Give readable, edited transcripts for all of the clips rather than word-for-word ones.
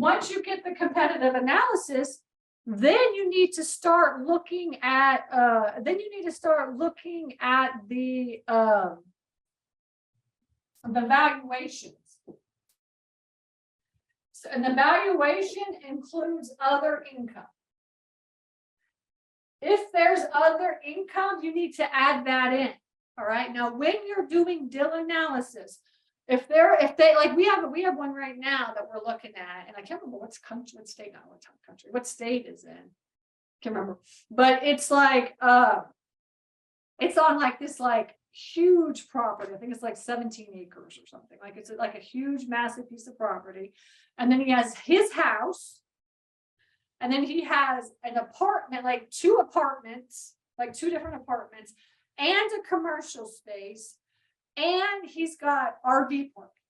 once you get the competitive analysis, then you need to start looking at the valuations. So, and the valuation includes other income. If there's other income, you need to add that in. All right. Now, when you're doing deal analysis, if they like, we have one right now that we're looking at, and I can't remember what state is in. Can't remember, but it's like it's on like this like huge property. I think it's like 17 acres or something. Like it's like a huge, massive piece of property, and then he has his house. And then he has an apartment, like two apartments, like two different apartments, and a commercial space, and he's got RV parking.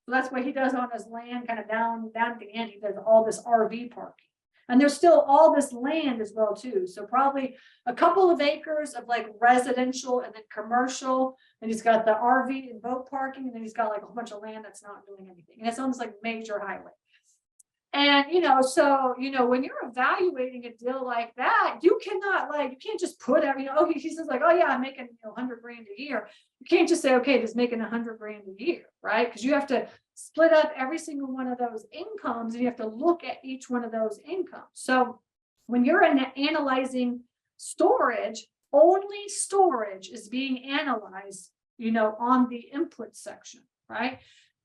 So that's what he does on his land, kind of down at the end. He does all this RV parking, and there's still all this land as well too. So probably a couple of acres of like residential and then commercial, and he's got the RV and boat parking, and then he's got like a whole bunch of land that's not doing anything, and it's on this like major highway. And, so, when you're evaluating a deal like that, you can't just put every, he says like, oh yeah, I'm making, 100 grand a year. You can't just say, okay, just making 100 grand a year, right? Because you have to split up every single one of those incomes, and you have to look at each one of those incomes. So when you're analyzing storage, only storage is being analyzed, on the input section, right?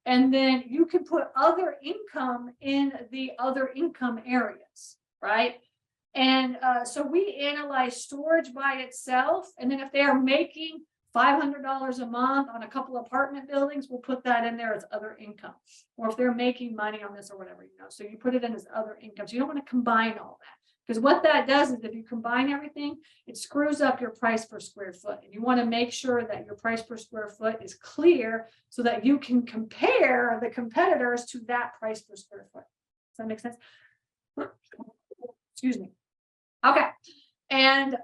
And then you can put other income in the other income areas, right? And so we analyze storage by itself. And then if they are making $500 a month on a couple of apartment buildings, we'll put that in there as other income. Or if they're making money on this or whatever, so you put it in as other income. So you don't want to combine all that. Because what that does is if you combine everything, it screws up your price per square foot. And you want to make sure that your price per square foot is clear so that you can compare the competitors to that price per square foot. Does that make sense? Excuse me. Okay. And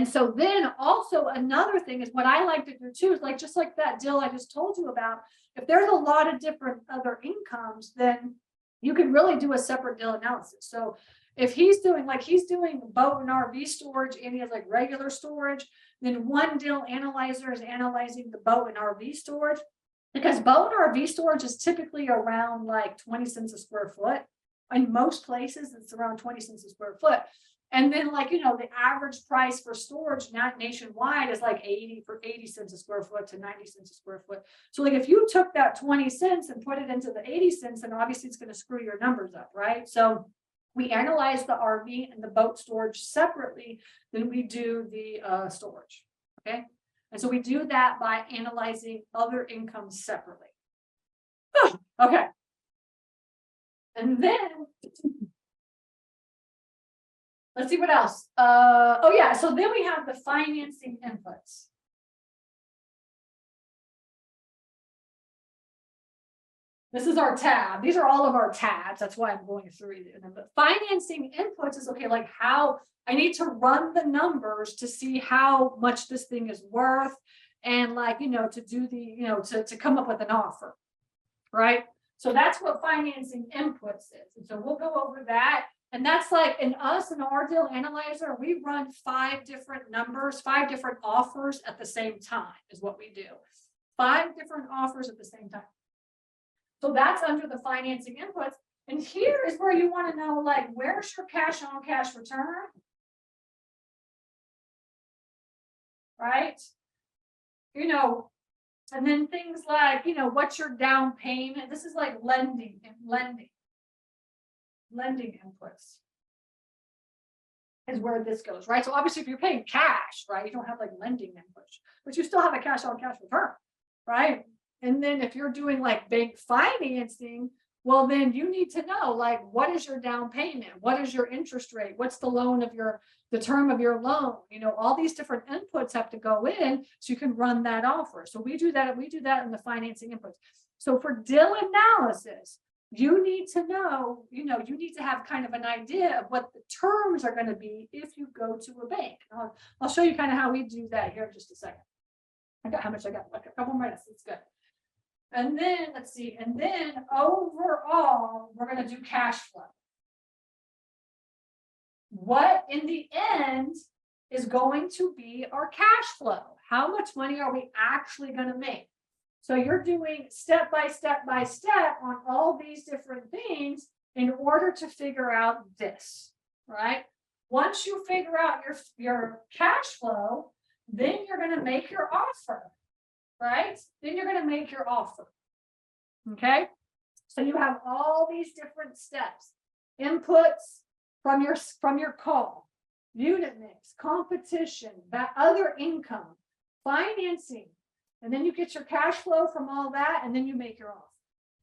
so then also another thing is what I like to do too is like just like that deal I just told you about. If there's a lot of different other incomes, then you can really do a separate deal analysis. So if he's doing boat and RV storage and he has like regular storage, then one deal analyzer is analyzing the boat and RV storage, because boat and RV storage is typically around like 20 cents a square foot. In most places, it's around 20 cents a square foot. And then the average price for storage nationwide is like 80 cents a square foot to 90 cents a square foot. So like if you took that 20 cents and put it into the 80 cents, then obviously it's going to screw your numbers up, right? So we analyze the RV and the boat storage separately than we do the storage, okay? And so we do that by analyzing other incomes separately. Okay. And then, let's see what else. Oh yeah, so then we have the financing inputs. This is our tab. These are all of our tabs. That's why I'm going through them. But financing inputs is okay, like how I need to run the numbers to see how much this thing is worth, and to do the, to come up with an offer, right? So that's what financing inputs is. And so we'll go over that. And that's like in our deal analyzer, we run 5 different numbers, 5 different offers at the same time is what we do. 5 different offers at the same time. So that's under the financing inputs. And here is where you want to know, like, where's your cash on cash return? Right? And then things like, what's your down payment? This is like lending inputs is where this goes, right? So obviously if you're paying cash, right, you don't have like lending inputs, but you still have a cash on cash return, right? And then if you're doing like bank financing, well, then you need to know, like, what is your down payment? What is your interest rate? What's the term of your loan? All these different inputs have to go in so you can run that offer. So we do that in the financing inputs. So for deal analysis, you need to know, you need to have kind of an idea of what the terms are going to be if you go to a bank. I'll show you kind of how we do that here in just a second. I got how much I got, like a couple minutes. It's good. And then, let's see, and then overall, we're going to do cash flow. What in the end is going to be our cash flow? How much money are we actually going to make? So you're doing step by step on all these different things in order to figure out this, right? Once you figure out your cash flow, then you're going to make your offer, right? Then you're going to make your offer. Okay. So you have all these different steps, inputs from your call, unit mix, competition, that other income, financing, and then you get your cash flow from all that, and then you make your offer.